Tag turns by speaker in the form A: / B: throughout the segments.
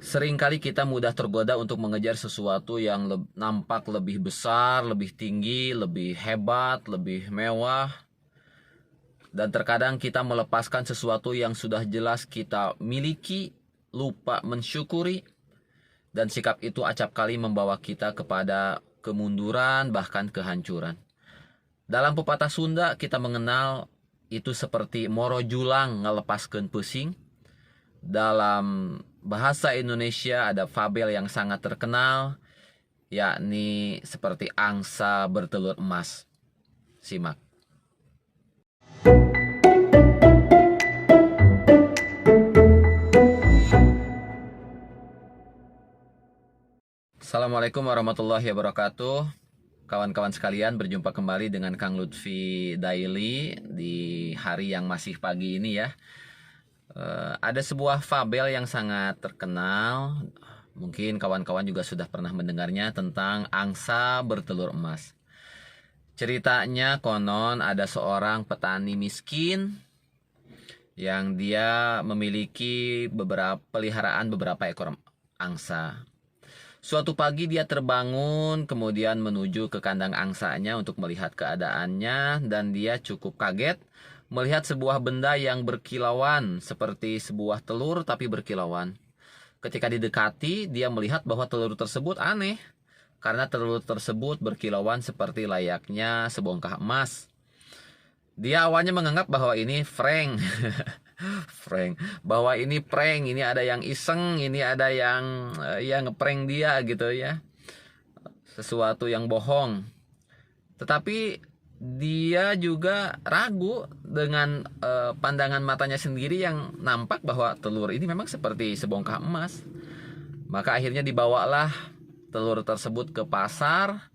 A: Seringkali kita mudah tergoda untuk mengejar sesuatu yang nampak lebih besar, lebih tinggi, lebih hebat, lebih mewah. Dan terkadang kita melepaskan sesuatu yang sudah jelas kita miliki, lupa mensyukuri. Dan sikap itu acap kali membawa kita kepada kemunduran, bahkan kehancuran. Dalam pepatah Sunda kita mengenal itu seperti moro julang ngelepaskeun pusing. Dalam bahasa Indonesia ada fabel yang sangat terkenal, yakni seperti angsa bertelur emas. Simak. Assalamualaikum warahmatullahi wabarakatuh. Kawan-kawan sekalian, berjumpa kembali dengan Kang Lutfi Daily di hari yang masih pagi ini ya. Ada sebuah fabel yang sangat terkenal, mungkin kawan-kawan juga sudah pernah mendengarnya, tentang angsa bertelur emas. Ceritanya konon ada seorang petani miskin yang dia memiliki peliharaan beberapa ekor angsa. Suatu pagi dia terbangun, kemudian menuju ke kandang angsanya untuk melihat keadaannya, dan dia cukup kaget melihat sebuah benda yang berkilauan seperti sebuah telur tapi berkilauan. Ketika didekati, dia melihat bahwa telur tersebut aneh karena telur tersebut berkilauan seperti layaknya sebongkah emas. Dia awalnya menganggap bahwa ini prank. Bahwa ini prank, ini ada yang iseng, ini ada yang ngeprank dia gitu ya. Sesuatu yang bohong. Tetapi dia juga ragu dengan pandangan matanya sendiri yang nampak bahwa telur ini memang seperti sebongkah emas. Maka akhirnya dibawalah telur tersebut ke pasar.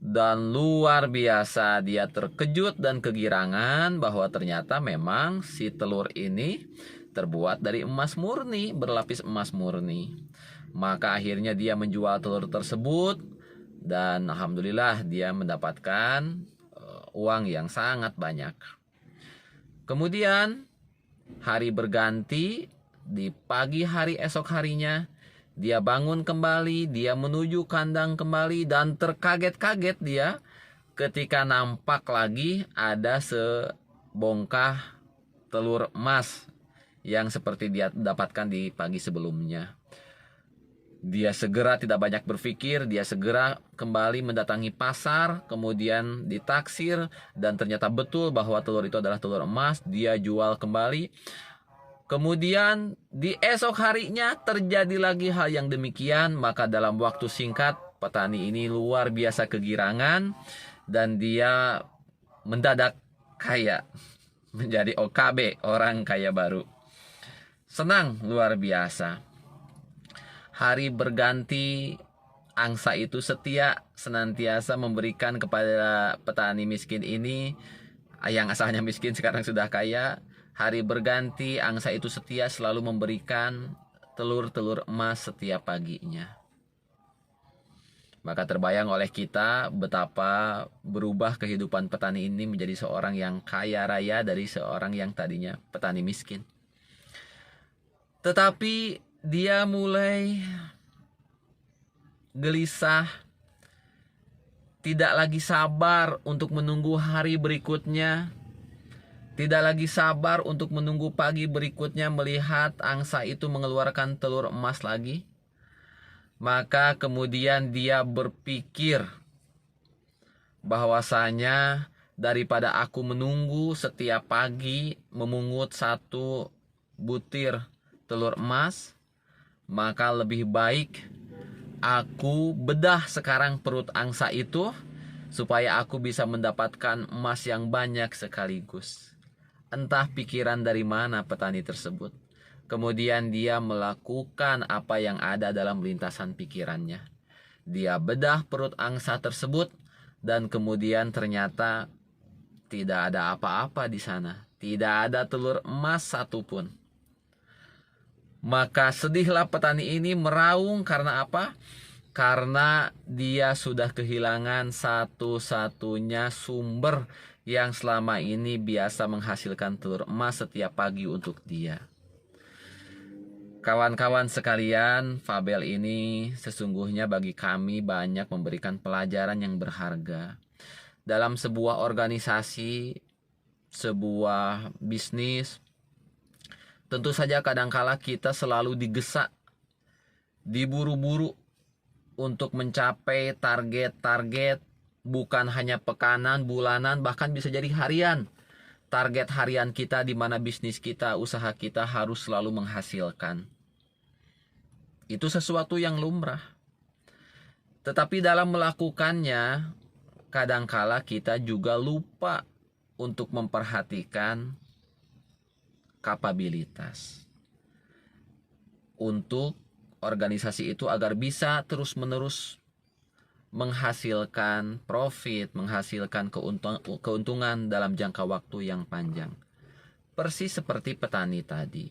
A: Dan luar biasa dia terkejut dan kegirangan bahwa ternyata memang si telur ini terbuat dari emas murni, berlapis emas murni. Maka akhirnya dia menjual telur tersebut dan alhamdulillah dia mendapatkan uang yang sangat banyak. Kemudian hari berganti, di pagi hari esok harinya dia bangun kembali, dia menuju kandang kembali, dan terkaget-kaget dia ketika nampak lagi ada sebongkah telur emas yang seperti dia dapatkan di pagi sebelumnya. Dia segera tidak banyak berpikir, dia segera kembali mendatangi pasar, kemudian ditaksir, dan ternyata betul bahwa telur itu adalah telur emas. Dia jual kembali. Kemudian di esok harinya terjadi lagi hal yang demikian. Maka dalam waktu singkat petani ini luar biasa kegirangan dan dia mendadak kaya, menjadi OKB, orang kaya baru. Senang luar biasa. Hari berganti, angsa itu setia senantiasa memberikan kepada petani miskin ini, yang asalnya miskin sekarang sudah kaya. Hari berganti, angsa itu setia selalu memberikan telur-telur emas setiap paginya. Maka terbayang oleh kita betapa berubah kehidupan petani ini menjadi seorang yang kaya raya dari seorang yang tadinya petani miskin. Tetapi dia mulai gelisah, tidak lagi sabar untuk menunggu hari berikutnya. Tidak lagi sabar untuk menunggu pagi berikutnya melihat angsa itu mengeluarkan telur emas lagi. Maka kemudian dia berpikir bahwasanya daripada aku menunggu setiap pagi memungut satu butir telur emas, maka lebih baik aku bedah sekarang perut angsa itu supaya aku bisa mendapatkan emas yang banyak sekaligus. Entah pikiran dari mana petani tersebut. Kemudian dia melakukan apa yang ada dalam lintasan pikirannya. Dia bedah perut angsa tersebut dan kemudian ternyata tidak ada apa-apa di sana. Tidak ada telur emas satupun. Maka sedihlah petani ini, meraung karena apa? Karena dia sudah kehilangan satu-satunya sumber yang selama ini biasa menghasilkan telur emas setiap pagi untuk dia. Kawan-kawan sekalian, fabel ini sesungguhnya bagi kami banyak memberikan pelajaran yang berharga. Dalam sebuah organisasi, sebuah bisnis, tentu saja kadangkala kita selalu digesa, diburu-buru untuk mencapai target-target, bukan hanya pekanan, bulanan, bahkan bisa jadi harian. Target harian kita di mana bisnis kita, usaha kita harus selalu menghasilkan. Itu sesuatu yang lumrah. Tetapi dalam melakukannya, kadangkala kita juga lupa untuk memperhatikan kapabilitas untuk organisasi itu agar bisa terus-menerus menghasilkan profit, menghasilkan keuntungan dalam jangka waktu yang panjang. Persis seperti petani tadi,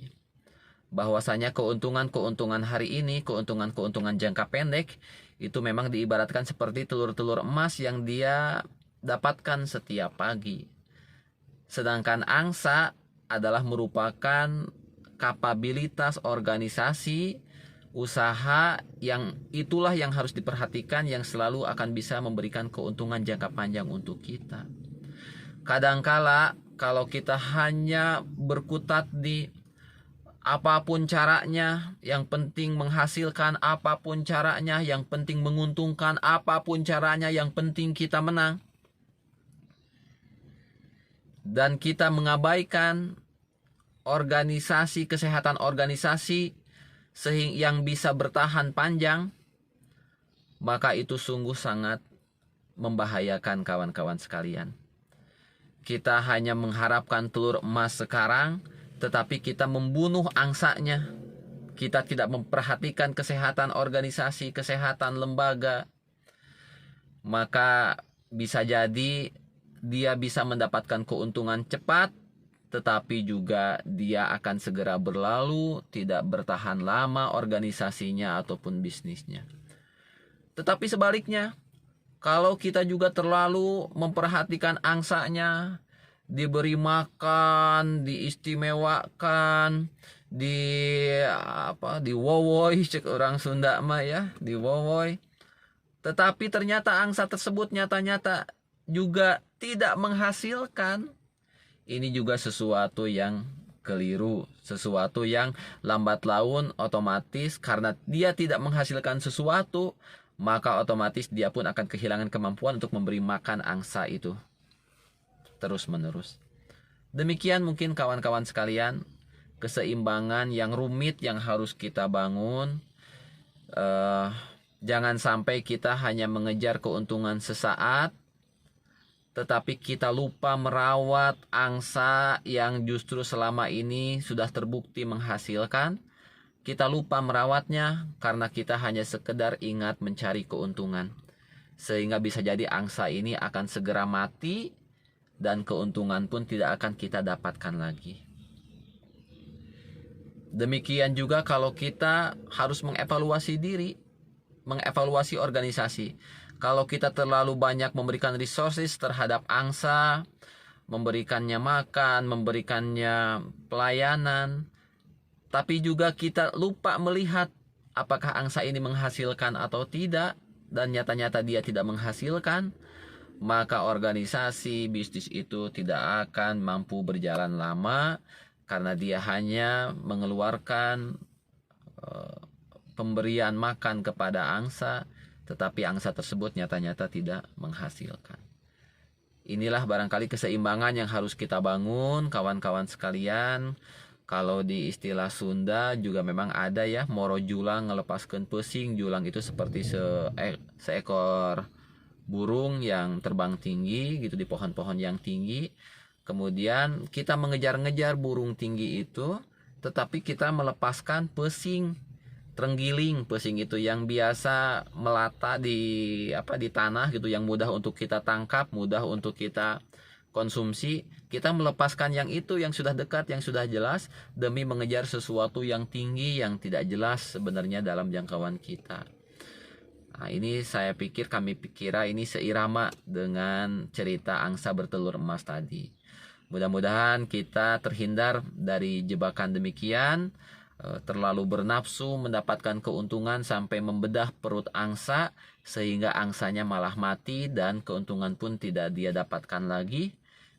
A: bahwasanya keuntungan hari ini, keuntungan jangka pendek itu memang diibaratkan seperti telur-telur emas yang dia dapatkan setiap pagi. Sedangkan angsa adalah merupakan kapabilitas organisasi, usaha yang itulah yang harus diperhatikan, yang selalu akan bisa memberikan keuntungan jangka panjang untuk kita. Kadangkala kalau kita hanya berkutat di apapun caranya, yang penting menghasilkan, apapun caranya, yang penting menguntungkan, apapun caranya, yang penting kita menang, dan kita mengabaikan organisasi, kesehatan organisasi sehingga yang bisa bertahan panjang, maka itu sungguh sangat membahayakan kawan-kawan sekalian. Kita hanya mengharapkan telur emas sekarang, tetapi kita membunuh angsanya. Kita tidak memperhatikan kesehatan organisasi, kesehatan lembaga, maka bisa jadi dia bisa mendapatkan keuntungan cepat, tetapi juga dia akan segera berlalu, tidak bertahan lama organisasinya ataupun bisnisnya. Tetapi sebaliknya, kalau kita juga terlalu memperhatikan angsanya, diberi makan, diistimewakan, diwowoy, cek orang Sunda mah ya, diwowoy. Tetapi ternyata angsa tersebut nyata-nyata juga tidak menghasilkan. Ini juga sesuatu yang keliru, sesuatu yang lambat laun otomatis karena dia tidak menghasilkan sesuatu, maka otomatis dia pun akan kehilangan kemampuan untuk memberi makan angsa itu terus-menerus. Demikian mungkin kawan-kawan sekalian, keseimbangan yang rumit yang harus kita bangun. Jangan sampai kita hanya mengejar keuntungan sesaat, tetapi kita lupa merawat angsa yang justru selama ini sudah terbukti menghasilkan. Kita lupa merawatnya karena kita hanya sekedar ingat mencari keuntungan. Sehingga bisa jadi angsa ini akan segera mati dan keuntungan pun tidak akan kita dapatkan lagi. Demikian juga kalau kita harus mengevaluasi diri, mengevaluasi organisasi. Kalau kita terlalu banyak memberikan resources terhadap angsa, memberikannya makan, memberikannya pelayanan, tapi juga kita lupa melihat apakah angsa ini menghasilkan atau tidak, dan nyata-nyata dia tidak menghasilkan, maka organisasi bisnis itu tidak akan mampu berjalan lama karena dia hanya mengeluarkan pemberian makan kepada angsa, tetapi angsa tersebut nyata-nyata tidak menghasilkan. Inilah barangkali keseimbangan yang harus kita bangun, kawan-kawan sekalian. Kalau di istilah Sunda juga memang ada ya, moro julang ngelepaskan pesing. Julang itu seperti seekor burung yang terbang tinggi gitu di pohon-pohon yang tinggi. Kemudian kita mengejar-ngejar burung tinggi itu, tetapi kita melepaskan pesing, terenggiling. Pesing itu yang biasa melata di tanah gitu, yang mudah untuk kita tangkap, mudah untuk kita konsumsi. Kita melepaskan yang itu, yang sudah dekat, yang sudah jelas, demi mengejar sesuatu yang tinggi, yang tidak jelas sebenarnya dalam jangkauan kita. Nah, ini kami kira ini seirama dengan cerita angsa bertelur emas tadi. Mudah-mudahan kita terhindar dari jebakan demikian, terlalu bernafsu mendapatkan keuntungan sampai membedah perut angsa sehingga angsanya malah mati dan keuntungan pun tidak dia dapatkan lagi.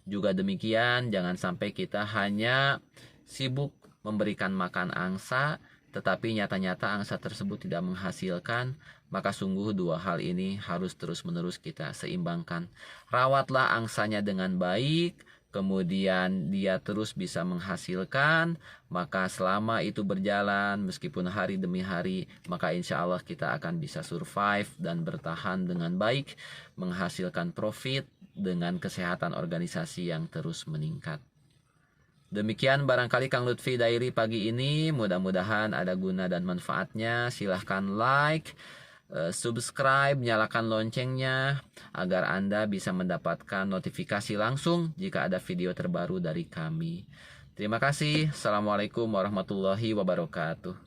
A: Juga demikian, jangan sampai kita hanya sibuk memberikan makan angsa tetapi nyata-nyata angsa tersebut tidak menghasilkan. Maka sungguh dua hal ini harus terus-menerus kita seimbangkan. Rawatlah angsanya dengan baik, kemudian dia terus bisa menghasilkan, maka selama itu berjalan meskipun hari demi hari, maka insya Allah kita akan bisa survive dan bertahan dengan baik, menghasilkan profit dengan kesehatan organisasi yang terus meningkat. Demikian barangkali Kang Lutfi Dairi pagi ini, mudah-mudahan ada guna dan manfaatnya. Silahkan like, subscribe, nyalakan loncengnya agar Anda bisa mendapatkan notifikasi langsung jika ada video terbaru dari kami. Terima kasih. Assalamualaikum warahmatullahi wabarakatuh.